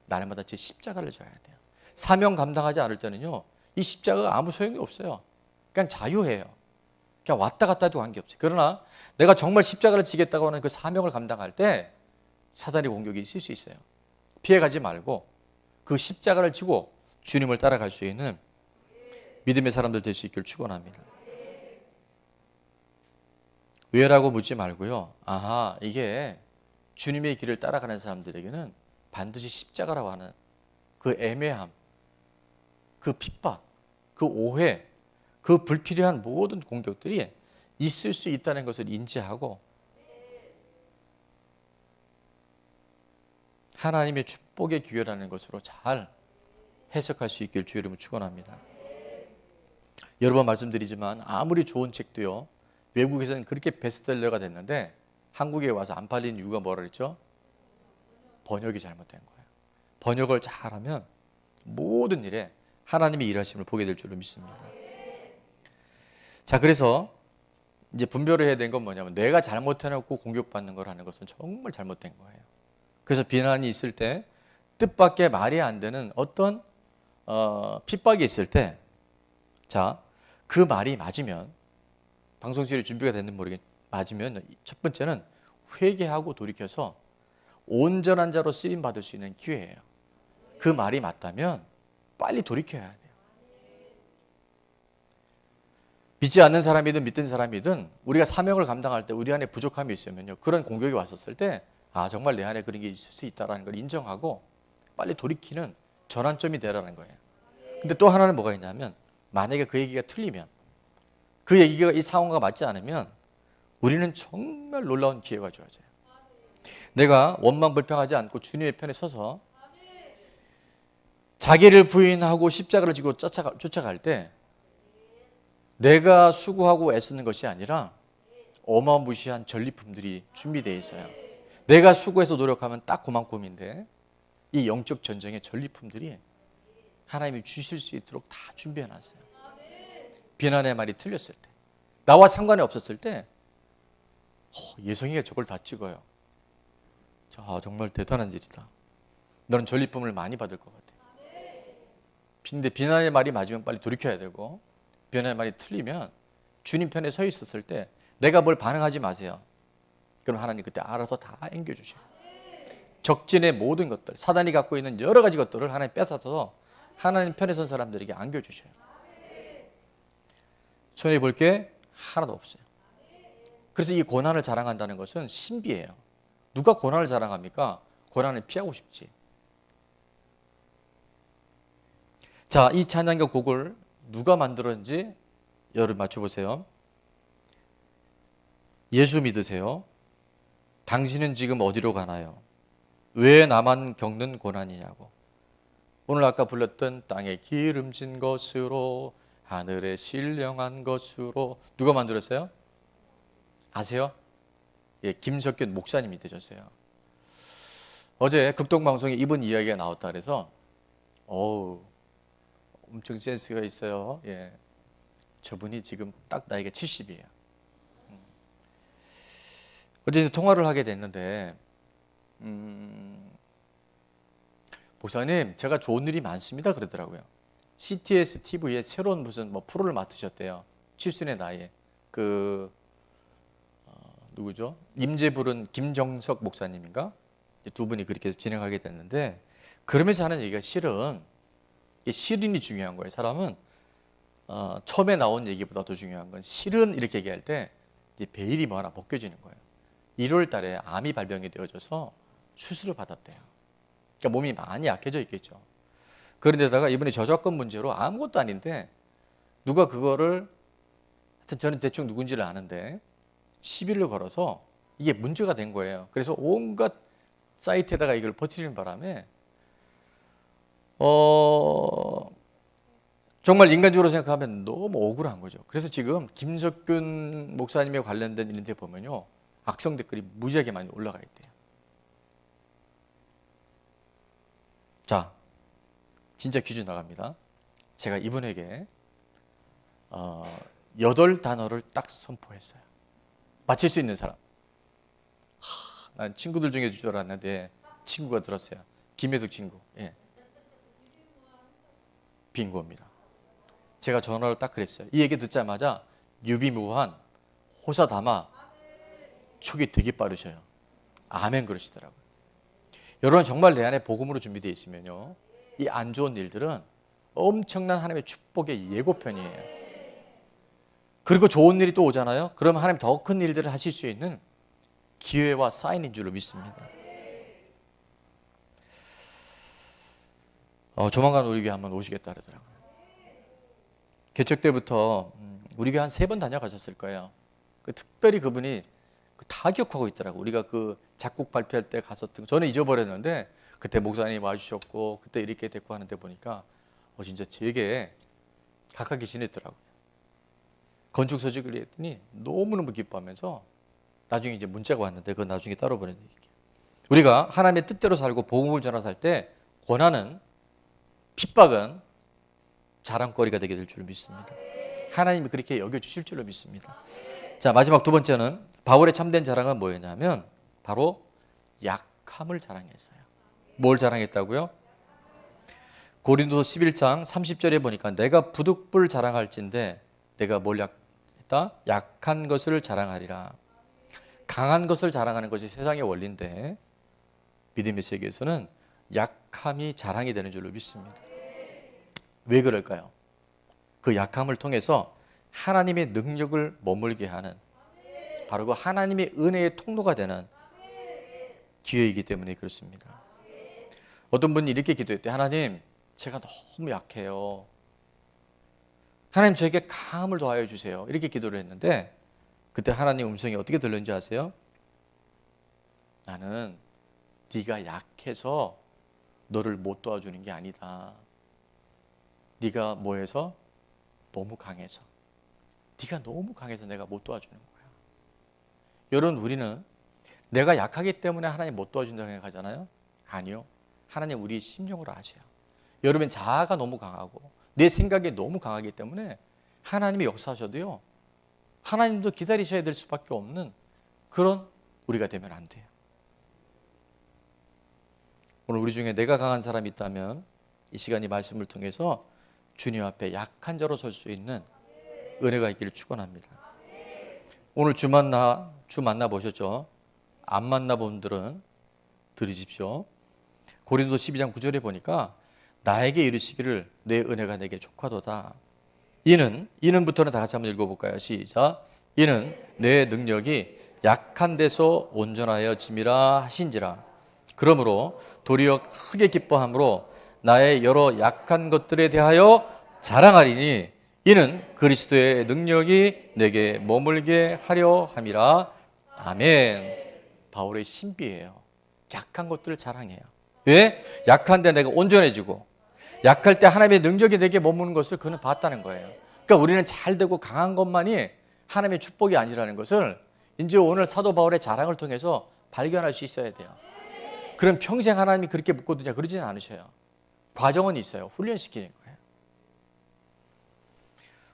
날마다 제 십자가를 져야 돼요. 사명 감당하지 않을 때는요, 이 십자가가 아무 소용이 없어요. 그냥 자유해요. 그냥 왔다 갔다 해도 관계없어요. 그러나 내가 정말 십자가를 지겠다고 하는 그 사명을 감당할 때 사단의 공격이 있을 수 있어요. 피해가지 말고 그 십자가를 지고 주님을 따라갈 수 있는 믿음의 사람들 될 수 있기를 축원합니다. 왜라고 묻지 말고요. 아하, 이게 주님의 길을 따라가는 사람들에게는 반드시 십자가라고 하는 그 애매함, 그 핍박, 그 오해, 그 불필요한 모든 공격들이 있을 수 있다는 것을 인지하고 하나님의 축복의 기회라는 것으로 잘 해석할 수 있길 주의 이름으로 축원합니다. 여러 번 말씀드리지만 아무리 좋은 책도요, 외국에서는 그렇게 베스트셀러가 됐는데 한국에 와서 안 팔린 이유가 뭐라 그랬죠? 번역이 잘못된 거예요. 번역을 잘하면 모든 일에 하나님의 일하심을 보게 될 줄로 믿습니다. 자, 그래서 이제 분별을 해야 되는 건 뭐냐면 내가 잘못해놓고 공격받는 걸 하는 것은 정말 잘못된 거예요. 그래서 비난이 있을 때, 뜻밖의 말이 안 되는 어떤 핍박이 있을 때, 자, 그 말이 맞으면, 방송실이 준비가 됐는지 모르겠는데 맞으면 첫 번째는 회개하고 돌이켜서 온전한 자로 쓰임 받을 수 있는 기회예요. 그 말이 맞다면 빨리 돌이켜야 돼요. 믿지 않는 사람이든 믿든 사람이든 우리가 사명을 감당할 때 우리 안에 부족함이 있으면요, 그런 공격이 왔었을 때 아, 정말 내 안에 그런 게 있을 수 있다는 걸 인정하고 빨리 돌이키는 전환점이 되라는 거예요. 근데 또 하나는 뭐가 있냐면, 만약에 그 얘기가 틀리면, 그 얘기가 이 상황과 맞지 않으면 우리는 정말 놀라운 기회가 주어져요. 내가 원망불평하지 않고 주님의 편에 서서 자기를 부인하고 십자가를 지고 쫓아갈 때 내가 수고하고 애쓰는 것이 아니라 어마무시한 전리품들이 준비되어 있어요. 내가 수고해서 노력하면 딱 그만큼인데 이 영적 전쟁의 전리품들이 하나님이 주실 수 있도록 다 준비해 놨어요. 비난의 말이 틀렸을 때, 나와 상관이 없었을 때 예성이가 저걸 다 찍어요. 자, 정말 대단한 일이다. 너는 전리품을 많이 받을 것 같아. 근데 비난의 말이 맞으면 빨리 돌이켜야 되고, 비난의 말이 틀리면 주님 편에 서 있었을 때 내가 뭘 반응하지 마세요. 그럼 하나님 그때 알아서 다 앵겨주셔요. 적진의 모든 것들, 사단이 갖고 있는 여러 가지 것들을 하나님 뺏어서 하나님 편에 선 사람들에게 안겨주셔요. 손해볼 게 하나도 없어요. 그래서 이 고난을 자랑한다는 것은 신비예요. 누가 고난을 자랑합니까? 고난을 피하고 싶지. 자, 이 찬양과 곡을 누가 만들었는지 여러분 맞춰보세요. 예수 믿으세요? 당신은 지금 어디로 가나요? 왜 나만 겪는 고난이냐고. 오늘 아까 불렀던 땅에 기름진 것으로 하늘에 신령한 것으로 누가 만들었어요? 아세요? 예, 김석균 목사님이 되셨어요. 어제 극동방송에 이분 이야기가 나왔다 그래서 엄청 센스가 있어요. 예, 저분이 지금 딱 나이가 70이에요. 어제 통화를 하게 됐는데 목사님 제가 좋은 일이 많습니다 그러더라고요. CTS TV에 새로운 무슨 프로를 맡으셨대요. 칠순의 나이에 누구죠? 임재 부른 김정석 목사님인가? 두 분이 그렇게 진행하게 됐는데, 그러면서 하는 얘기가 실은이 중요한 거예요. 사람은 처음에 나온 얘기보다 더 중요한 건 실은 이렇게 얘기할 때 이제 베일이 하나 벗겨지는 거예요. 1월 달에 암이 발병이 되어져서 수술을 받았대요. 그러니까 몸이 많이 약해져 있겠죠. 그런데다가 이번에 저작권 문제로 아무것도 아닌데 누가 그거를, 하여튼 저는 대충 누군지를 아는데 시비를 걸어서 이게 문제가 된 거예요. 그래서 온갖 사이트에다가 이걸 퍼뜨리는 바람에 정말 인간적으로 생각하면 너무 억울한 거죠. 그래서 지금 김석균 목사님에 관련된 일인데 보면요, 악성 댓글이 무지하게 많이 올라가 있대요. 자, 진짜 퀴즈 나갑니다. 제가 이분에게 8단어를 딱 선포했어요. 맞힐 수 있는 사람. 난 친구들 중에 줄 알았는데 친구가 들었어요. 김혜숙 친구. 예. 빙고입니다. 제가 전화를 딱 그랬어요. 이 얘기 듣자마자 유비무환, 호사다마, 촉이 되게 빠르셔요. 아멘 그러시더라고요. 여러분 정말 내 안에 복음으로 준비되어 있으면요, 이 안 좋은 일들은 엄청난 하나님의 축복의 예고편이에요. 그리고 좋은 일이 또 오잖아요. 그러면 하나님 더 큰 일들을 하실 수 있는 기회와 사인인 줄로 믿습니다. 조만간 우리 교회 한번 오시겠다 그러더라고요. 개척 때부터 우리 교회 한 3번 다녀가셨을 거예요. 특별히 그분이 다 기억하고 있더라고요. 우리가 그 작곡 발표할 때 갔었던, 저는 잊어버렸는데 그때 목사님 와주셨고 그때 이렇게 됐고 하는데 보니까 진짜 되게 가깝게 지냈더라고요. 건축 소식을 했더니 너무너무 기뻐하면서 나중에 이제 문자가 왔는데 그건 나중에 따로 보내드릴게요. 우리가 하나님의 뜻대로 살고 복음을 전하서 할 때 고난은, 핍박은 자랑거리가 되게 될 줄 믿습니다. 하나님이 그렇게 여겨주실 줄로 믿습니다. 자, 마지막 두 번째는 바울의 참된 자랑은 뭐였냐면 바로 약함을 자랑했어요. 뭘 자랑했다고요? 고린도서 11장 30절에 보니까 내가 부득불 자랑할진대 내가 뭘 했다? 약한 것을 자랑하리라. 강한 것을 자랑하는 것이 세상의 원리인데 믿음의 세계에서는 약함이 자랑이 되는 줄로 믿습니다. 왜 그럴까요? 그 약함을 통해서 하나님의 능력을 머물게 하는, 바로 그 하나님의 은혜의 통로가 되는 기회이기 때문에 그렇습니다. 어떤 분이 이렇게 기도했대요. 하나님, 제가 너무 약해요. 하나님, 저에게 강함을 더하여 주세요. 이렇게 기도를 했는데 그때 하나님 음성이 어떻게 들렸는지 아세요? 나는 네가 약해서 너를 못 도와주는 게 아니다. 네가 뭐해서? 너무 강해서. 네가 너무 강해서 내가 못 도와주는 거야. 여러분, 우리는 내가 약하기 때문에 하나님 못 도와준다고 생각하잖아요. 아니요. 하나님 우리 심령을 아세요. 여러분 자아가 너무 강하고 내 생각이 너무 강하기 때문에 하나님이 역사하셔도요, 하나님도 기다리셔야 될 수밖에 없는 그런 우리가 되면 안 돼요. 오늘 우리 중에 내가 강한 사람이 있다면 이 시간 이 말씀을 통해서 주님 앞에 약한 자로 설 수 있는 은혜가 있기를 축원합니다. 오늘 주 만나 보셨죠? 안 만나본 분들은 들으십시오. 고린도 12장 9절에 보니까 나에게 이르시기를 내 은혜가 내게 족하도다. 이는부터는 다 같이 한번 읽어볼까요? 시작. 이는 내 능력이 약한 데서 온전하여 짐이라 하신지라. 그러므로 도리어 크게 기뻐함으로 나의 여러 약한 것들에 대하여 자랑하리니 이는 그리스도의 능력이 내게 머물게 하려 함이라. 아멘. 바울의 신비예요. 약한 것들을 자랑해요. 왜? 약한데 내가 온전해지고 약할 때 하나님의 능력이 내게 머무는 것을 그는 봤다는 거예요. 그러니까 우리는 잘 되고 강한 것만이 하나님의 축복이 아니라는 것을 이제 오늘 사도 바울의 자랑을 통해서 발견할 수 있어야 돼요. 그럼 평생 하나님이 그렇게 묶거든요. 그러지는 않으셔요. 과정은 있어요. 훈련시키는 거예요.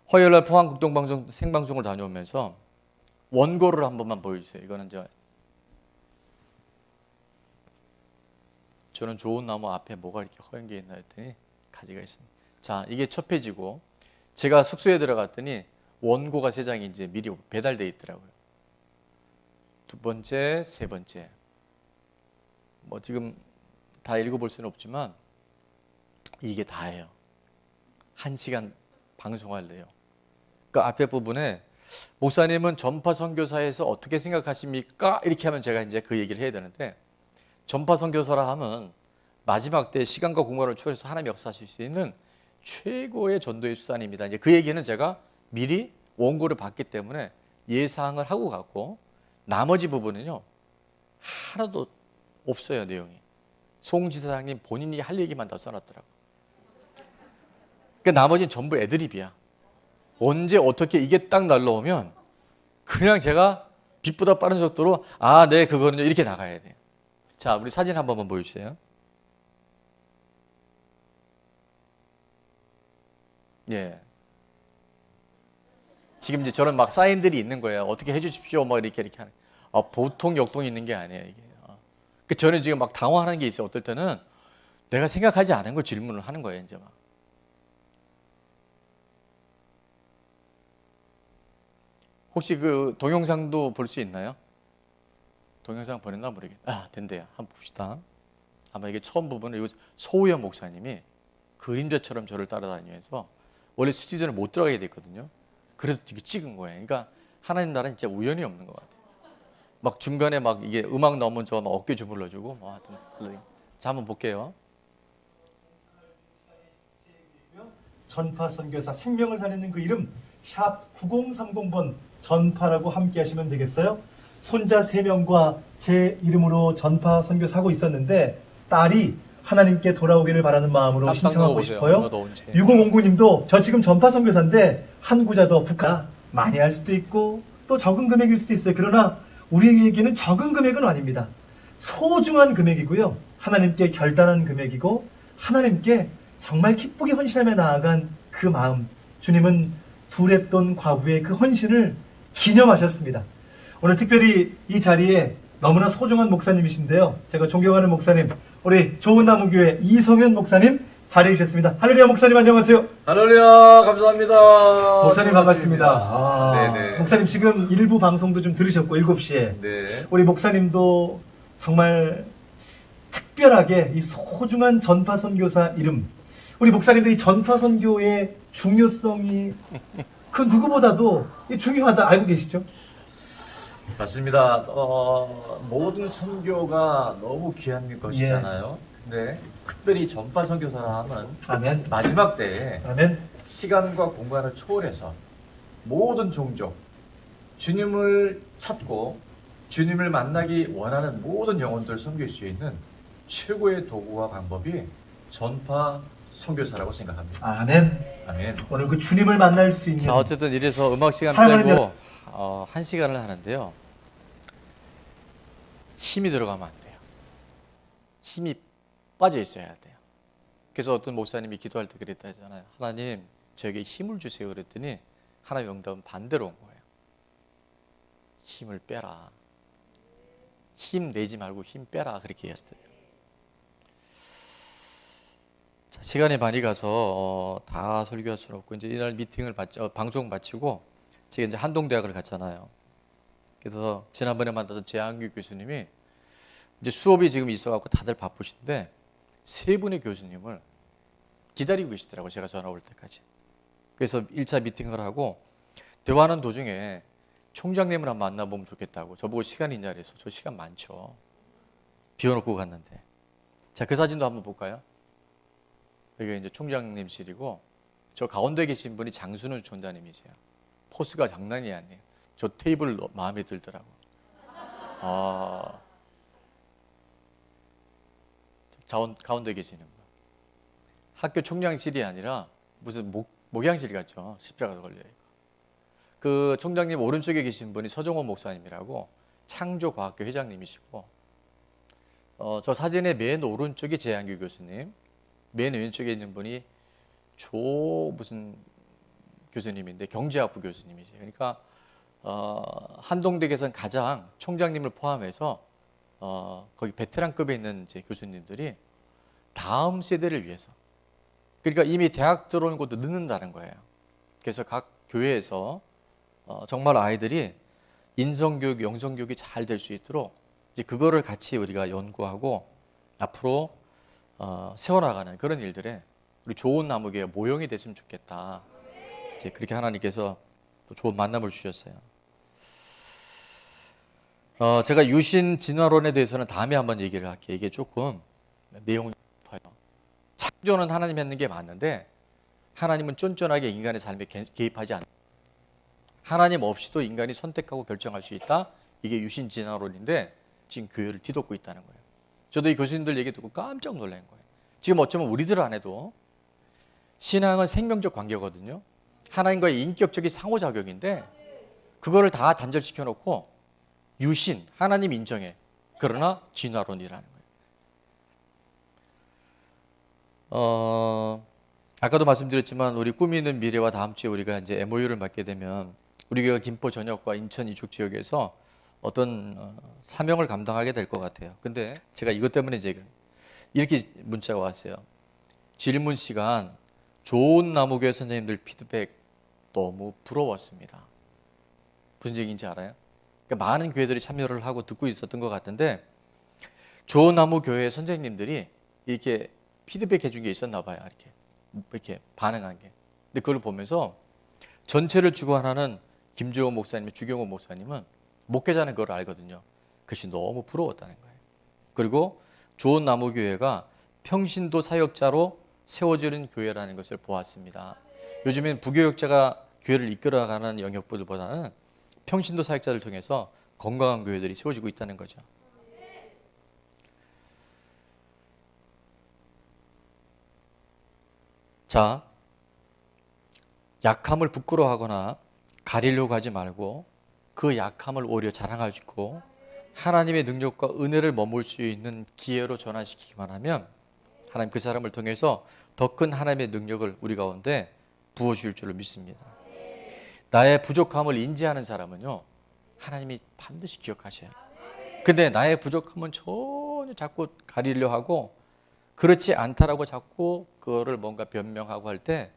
화요일날 포항국동방송 생방송을 다녀오면서 원고를 한 번만 보여주세요. 이거는 저는 좋은 나무 앞에 뭐가 이렇게 허연 게 있나 했더니 가지가 있습니다. 자, 이게 첫 페이지고 제가 숙소에 들어갔더니 원고가 3장이 이제 미리 배달돼 있더라고요. 두 번째, 세 번째. 뭐 지금 다 읽어볼 수는 없지만 이게 다예요. 1시간 방송할래요. 그 앞에 부분에 목사님은 전파 선교사에서 어떻게 생각하십니까? 이렇게 하면 제가 이제 그 얘기를 해야 되는데, 전파 선교사라 하면 마지막 때 시간과 공간을 초월해서 하나님 역사하실 수 있는 최고의 전도의 수단입니다. 이제 그 얘기는 제가 미리 원고를 봤기 때문에 예상을 하고 갔고, 나머지 부분은요 하나도 없어요. 내용이 송 지사장님 본인이 할 얘기만 다 써놨더라고. 그러니까 나머지는 전부 애드립이야. 언제 어떻게 이게 딱 날라오면 그냥 제가 빛보다 빠른 속도로 네 그거는요 이렇게 나가야 돼요. 자, 우리 사진 한 번만 보여주세요. 예. 지금 이제 저런 막 사인들이 있는 거예요. 어떻게 해주십시오, 뭐 이렇게 하는. 보통 역동이 있는 게 아니에요, 이게. 그 저는 지금 막 당황하는 게 있어요. 어떨 때는 내가 생각하지 않은 걸 질문을 하는 거예요, 이제 막. 혹시 그 동영상도 볼 수 있나요? 동영상 보냈나 모르겠다. 된대요. 한번 봅시다. 아마 이게 처음 부분은 이거 소우현 목사님이 그림자처럼 저를 따라다니면서 원래 스튜디오는 못 들어가게 됐거든요. 그래서 이게 찍은 거예요. 그러니까 하나님 나라는 진짜 우연이 없는 것 같아요. 막 중간에 막 이게 음악 나오면 저 막 어깨 주물러주고 뭐 하여튼. 자, 한번 볼게요. 전파 선교사 생명을 살리는 그 이름 샵 9030번 전파라고 함께 하시면 되겠어요. 손자 3명과 제 이름으로 전파 선교사하고 있었는데 딸이 하나님께 돌아오기를 바라는 마음으로 신청하고 싶어요. 6009님도 저 지금 전파 선교사인데 한 구자 더 부가 많이 할 수도 있고 또 적은 금액일 수도 있어요. 그러나 우리에게는 적은 금액은 아닙니다. 소중한 금액이고요. 하나님께 결단한 금액이고 하나님께 정말 기쁘게 헌신하며 나아간 그 마음, 주님은 두렙돈 과부의 그 헌신을 기념하셨습니다. 오늘 특별히 이 자리에 너무나 소중한 목사님이신데요. 제가 존경하는 목사님, 우리 좋은나무교회 이성현 목사님 자리해 주셨습니다. 할렐루야. 목사님 안녕하세요. 할렐루야. 감사합니다. 목사님 반갑습니다. 네네. 목사님 지금 일부 방송도 좀 들으셨고 7시에 네. 우리 목사님도 정말 특별하게 이 소중한 전파 선교사 이름, 우리 목사님도 이 전파 선교의 중요성이 그 누구보다도 중요하다 알고 계시죠? 맞습니다. 모든 선교가 너무 귀한 것이잖아요. 네. 특별히 전파 선교사라 하면 아멘. 마지막 때에 아멘. 시간과 공간을 초월해서 모든 종족, 주님을 찾고 주님을 만나기 원하는 모든 영혼들을 섬길 수 있는 최고의 도구와 방법이 전파 선교사라고 생각합니다. 아멘. 아멘. 오늘 그 주님을 만날 수 있는 자, 어쨌든 이래서 음악 시간 하나님의 빼고 1시간을 하는데요. 힘이 들어가면 안 돼요. 힘이 빠져 있어야 돼요. 그래서 어떤 목사님이 기도할 때 그랬다 하잖아요. 하나님, 저에게 힘을 주세요. 그랬더니 하나님의 응답은 반대로 온 거예요. 힘을 빼라. 힘 내지 말고 힘 빼라. 그렇게 했어요. 자, 시간이 많이 가서 다 설교할 수는 없고 이제 이날 미팅을 방송 마치고 제가 이제 한동대학을 갔잖아요. 그래서 지난번에 만났던 재한규 교수님이 이제 수업이 지금 있어갖고 다들 바쁘신데 세 분의 교수님을 기다리고 계시더라고요. 제가 전화 올 때까지. 그래서 1차 미팅을 하고 대화하는 도중에 총장님을 한번 만나보면 좋겠다고 저보고 시간이 있냐 그래서 저 시간 많죠. 비워놓고 갔는데. 자, 그 사진도 한번 볼까요? 여기가 이제 총장님실이고 저 가운데 계신 분이 장순우 총장님이세요. 포스가 장난이 아니에요. 저 테이블 마음에 들더라고. 가운데 계시는 분. 학교 총장실이 아니라 무슨 목양실 같죠. 십자가가 걸려있고. 그 총장님 오른쪽에 계신 분이 서정원 목사님이라고 창조과학교 회장님이시고 저 사진의 맨 오른쪽이 재한규 교수님, 맨 왼쪽에 있는 분이 무슨 교수님인데 경제학부 교수님이세요. 그러니까 한동대에서는 가장 총장님을 포함해서 거기 베테랑급에 있는 이제 교수님들이 다음 세대를 위해서 그러니까 이미 대학 들어오는 것도 늦는다는 거예요. 그래서 각 교회에서 정말 아이들이 인성교육, 영성교육이 잘 될 수 있도록 이제 그거를 같이 우리가 연구하고 앞으로 세워나가는 그런 일들에 우리 좋은 나무교회 모형이 됐으면 좋겠다. 이제 그렇게 하나님께서 또 좋은 만남을 주셨어요. 제가 유신 진화론에 대해서는 다음에 한번 얘기를 할게요. 이게 조금 내용이 깊어요. 창조는 하나님이 했는 게 맞는데 하나님은 쫀쫀하게 인간의 삶에 개입하지 않는 하나님 없이도 인간이 선택하고 결정할 수 있다. 이게 유신 진화론인데 지금 교회를 뒤덮고 있다는 거예요. 저도 이 교수님들 얘기 듣고 깜짝 놀란 거예요. 지금 어쩌면 우리들 안에도 신앙은 생명적 관계거든요. 하나님과의 인격적인 상호작용인데 그거를 다 단절시켜 놓고 유신, 하나님 인정해. 그러나 진화론이라는 거예요. 아까도 말씀드렸지만 우리 꿈이 있는 미래와 다음 주에 우리가 이제 MOU를 맡게 되면 우리 교회가 김포 전역과 인천 이쪽 지역에서 어떤 사명을 감당하게 될 것 같아요. 근데 제가 이것 때문에 이제 이렇게 문자가 왔어요. 질문 시간, 좋은 나무교회 선생님들 피드백 너무 부러웠습니다. 무슨 얘기인지 알아요? 그러니까 많은 교회들이 참여를 하고 듣고 있었던 것 같은데 좋은 나무교회 선생님들이 이렇게 피드백 해준 게 있었나 봐요. 이렇게 반응한 게. 근데 그걸 보면서 전체를 주관하는 김주호 목사님, 주경호 목사님은 목회자는 그걸 알거든요. 그것이 너무 부러웠다는 거예요. 그리고 좋은 나무교회가 평신도 사역자로 세워지는 교회라는 것을 보았습니다. 요즘엔 부교역자가 교회를 이끌어가는 영역보다는 평신도 사역자를 통해서 건강한 교회들이 세워지고 있다는 거죠. 자, 약함을 부끄러워하거나 가리려고 하지 말고 그 약함을 오히려 자랑하시고 하나님의 능력과 은혜를 머물 수 있는 기회로 전환시키기만 하면 하나님 그 사람을 통해서 더 큰 하나님의 능력을 우리 가운데 부어주실 줄을 믿습니다. 나의 부족함을 인지하는 사람은요 하나님이 반드시 기억하셔요. 근데 나의 부족함은 전혀 자꾸 가리려 하고 그렇지 않다라고 자꾸 그거를 뭔가 변명하고 할 때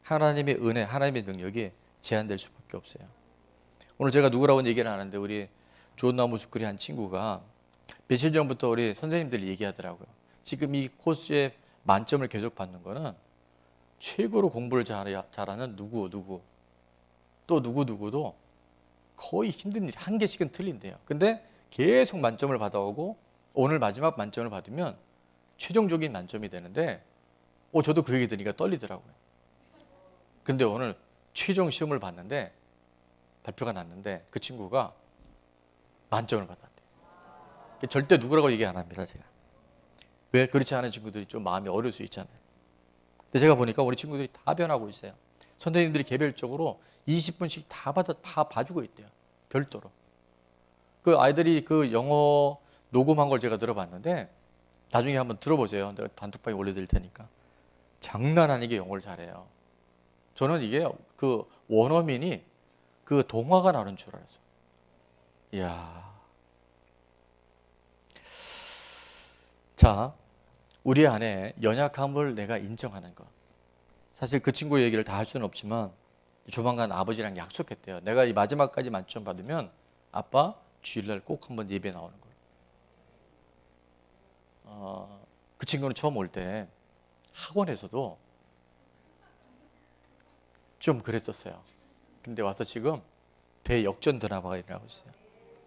하나님의 은혜, 하나님의 능력이 제한될 수밖에 없어요. 오늘 제가 누구라고 얘기를 하는데 우리 좋은 나무 숲거리 한 친구가 며칠 전부터 우리 선생님들이 얘기하더라고요. 지금 이 코스에 만점을 계속 받는 거는 최고로 공부를 잘하는 누구 또 누구도 거의 힘든 일 한 개씩은 틀린대요. 근데 계속 만점을 받아오고 오늘 마지막 만점을 받으면 최종적인 만점이 되는데 저도 그 얘기 들으니까 떨리더라고요. 근데 오늘 최종 시험을 봤는데 발표가 났는데 그 친구가 만점을 받았대요. 절대 누구라고 얘기 안 합니다. 제가. 왜? 그렇지 않은 친구들이 좀 마음이 어려울 수 있잖아요. 근데 제가 보니까 우리 친구들이 다 변하고 있어요. 선생님들이 개별적으로 20분씩 다 봐주고 있대요. 별도로. 그 아이들이 그 영어 녹음한 걸 제가 들어봤는데 나중에 한번 들어보세요. 내가 단톡방에 올려드릴 테니까. 장난 아니게 영어를 잘해요. 저는 이게 그 원어민이 그 동화가 나오는 줄 알았어요. 이야. 자, 우리 안에 연약함을 내가 인정하는 것. 사실 그 친구 얘기를 다 할 수는 없지만 조만간 아버지랑 약속했대요. 내가 이 마지막까지 만점 받으면 아빠 주일날 꼭 한번 예배 나오는 거예요. 그 친구는 처음 올 때 학원에서도 좀 그랬었어요. 근데 와서 지금 대역전 드라마가 일어나고 있어요.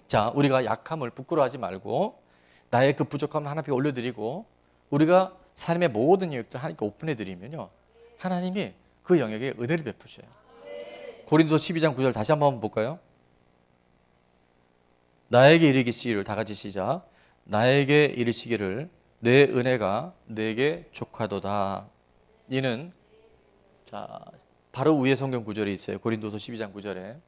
자, 우리가 약함을 부끄러워하지 말고 나의 그 부족함을 하나님께 올려드리고 우리가 삶의 모든 영역들을 하나님께 오픈해드리면요, 하나님이 그 영역에 은혜를 베푸셔요. 고린도서 12장 9절 다시 한번 볼까요? 나에게 이르시기를, 다 같이 시작. 나에게 이르시기를 내 은혜가 내게 족하도다. 이는, 자, 바로 위에 성경 구절이 있어요. 고린도서 12장 9절에.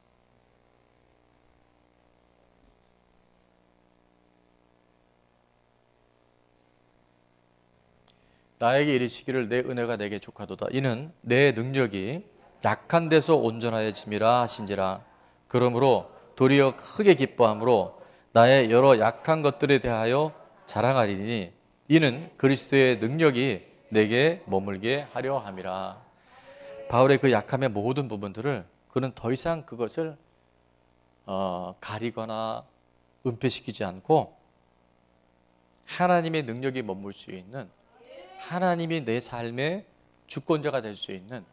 나에게 이르시기를 내 은혜가 내게 족하도다. 이는 내 능력이 약한 데서 온전하여짐이라 하신지라. 그러므로 도리어 크게 기뻐함으로 나의 여러 약한 것들에 대하여 자랑하리니 이는 그리스도의 능력이 내게 머물게 하려 함이라. 바울의 그 약함의 모든 부분들을 그는 더 이상 그것을 가리거나 은폐시키지 않고 하나님의 능력이 머물 수 있는, 하나님이 내 삶의 주권자가 될 수 있는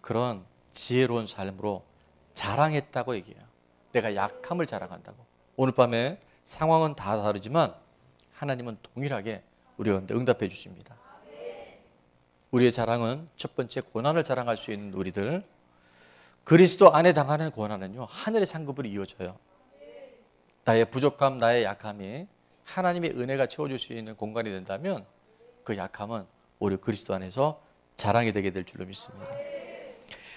그런 지혜로운 삶으로 자랑했다고 얘기해요. 내가 약함을 자랑한다고. 오늘 밤에 상황은 다 다르지만 하나님은 동일하게 우리한테 응답해 주십니다. 우리의 자랑은 첫 번째 고난을 자랑할 수 있는 우리들. 그리스도 안에 당하는 고난은요, 하늘의 상급으로 이어져요. 나의 부족함, 나의 약함이 하나님의 은혜가 채워줄 수 있는 공간이 된다면 그 약함은 오히려 그리스도 안에서 자랑이 되게 될 줄로 믿습니다.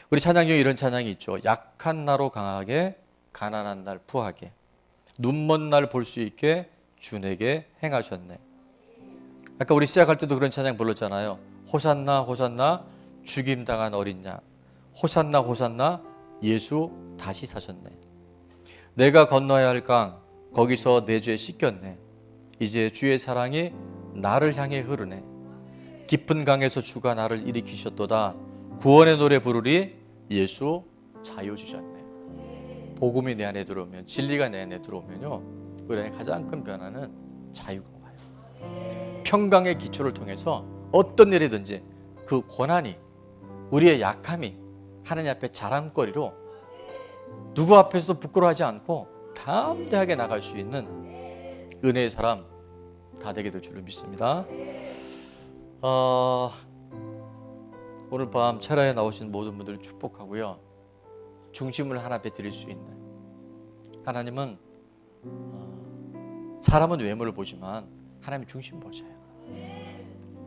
우리 찬양 중에 이런 찬양이 있죠. 약한 나로 강하게, 가난한 날 부하게, 눈먼 날 볼 수 있게 주 내게 행하셨네. 아까 우리 시작할 때도 그런 찬양 불렀잖아요. 호산나 호산나 죽임당한 어린 양, 호산나 호산나 예수 다시 사셨네. 내가 건너야 할 강 거기서 내 죄 씻겼네. 이제 주의 사랑이 나를 향해 흐르네. 깊은 강에서 주가 나를 일으키셨도다. 구원의 노래 부르리 예수 자유 주셨네. 복음이 내 안에 들어오면, 진리가 내 안에 들어오면요, 우리 안에 가장 큰 변화는 자유가 와요. 평강의 기초를 통해서 어떤 일이든지 그 고난이, 우리의 약함이 하나님 앞에 자랑거리로 누구 앞에서도 부끄러워하지 않고 담대하게 나갈 수 있는 은혜의 사람 다 되게 될 줄로 믿습니다. 오늘 밤 철야에 나오신 모든 분들을 축복하고요, 중심을 하나 앞에 드릴 수 있는, 하나님은 사람은 외모를 보지만 하나님이 중심 보셔요.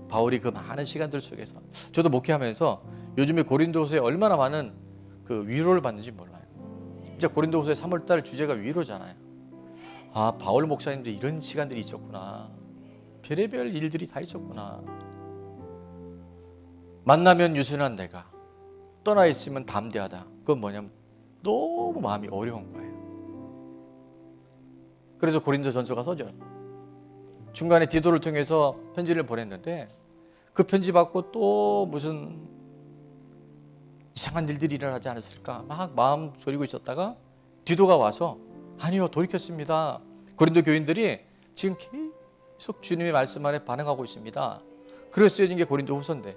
바울이 그 많은 시간들 속에서, 저도 목회하면서 요즘에 고린도후서에 얼마나 많은 그 위로를 받는지 몰라요. 진짜 고린도후서의 3월달 주제가 위로잖아요. 아, 바울 목사님도 이런 시간들이 있었구나. 별의별 일들이 다 있었구나. 만나면 유순한 내가, 떠나 있으면 담대하다. 그건 뭐냐면 너무 마음이 어려운 거예요. 그래서 고린도전서가 써져요. 중간에 디도를 통해서 편지를 보냈는데 그 편지 받고 또 무슨 이상한 일들이 일어나지 않았을까 막 마음 졸이고 있었다가 디도가 와서 아니요, 돌이켰습니다. 고린도 교인들이 지금 계속 주님의 말씀 안에 반응하고 있습니다. 그래서 쓰여진 게 고린도 후서인데,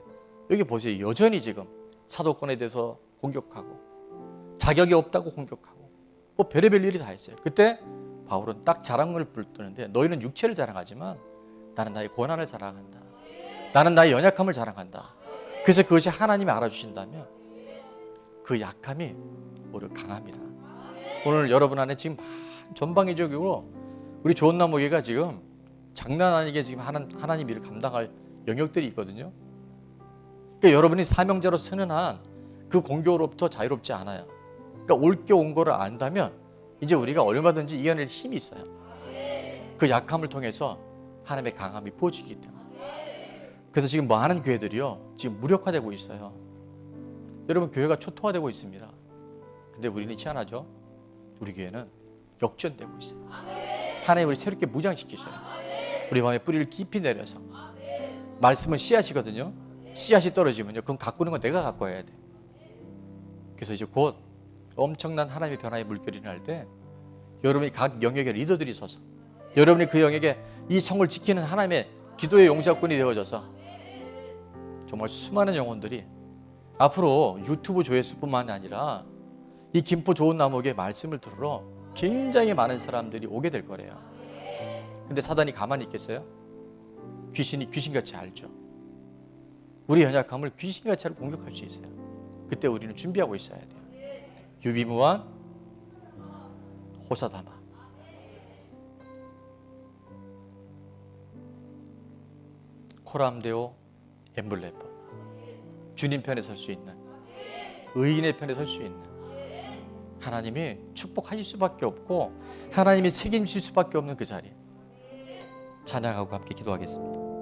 여기 보세요. 여전히 지금 사도권에 대해서 공격하고 자격이 없다고 공격하고 뭐 별의별 일이 다 있어요. 그때 바울은 딱 자랑을 불뜨는데, 너희는 육체를 자랑하지만 나는 나의 고난을 자랑한다. 나는 나의 연약함을 자랑한다. 그래서 그것이 하나님이 알아주신다면 그 약함이 오히려 강합니다. 오늘 여러분 안에 지금 전방위적으로 우리 좋은 나무교회가 지금 장난 아니게 지금 하나님 일을 감당할 영역들이 있거든요. 그러니까 여러분이 사명자로 서는 한 그 공교로부터 자유롭지 않아요. 그러니까 올 게 온 거를 안다면 이제 우리가 얼마든지 이겨낼 힘이 있어요. 그 약함을 통해서 하나님의 강함이 부어지기 때문에. 그래서 지금 많은 교회들이요, 지금 무력화되고 있어요. 여러분, 교회가 초토화되고 있습니다. 근데 우리는 희한하죠. 우리 교회는 역전되고 있어요. 하나님 우리 새롭게 무장시키셔요. 우리 마음에 뿌리를 깊이 내려서. 말씀은 씨앗이거든요. 씨앗이 떨어지면요, 그럼 가꾸는 건 내가 가꿔야 돼. 그래서 이제 곧 엄청난 하나님의 변화의 물결이 날 때 여러분이 각 영역의 리더들이 서서 여러분이 그 영역에 이 성을 지키는 하나님의 기도의 용사꾼이 되어져서 정말 수많은 영혼들이 앞으로 유튜브 조회수뿐만 아니라 이 김포 좋은 나무의 말씀을 들으러 굉장히 많은 사람들이 오게 될 거래요. 근데 사단이 가만히 있겠어요? 귀신이 귀신같이 알죠. 우리 연약함을 귀신같이 공격할 수 있어요. 그때 우리는 준비하고 있어야 돼요. 유비무환 호사다마. 코람데오 엠블레퍼. 주님 편에 설 수 있는, 의인의 편에 설 수 있는, 하나님이 축복하실 수밖에 없고 하나님이 책임질 수밖에 없는 그 자리, 찬양하고 함께 기도하겠습니다.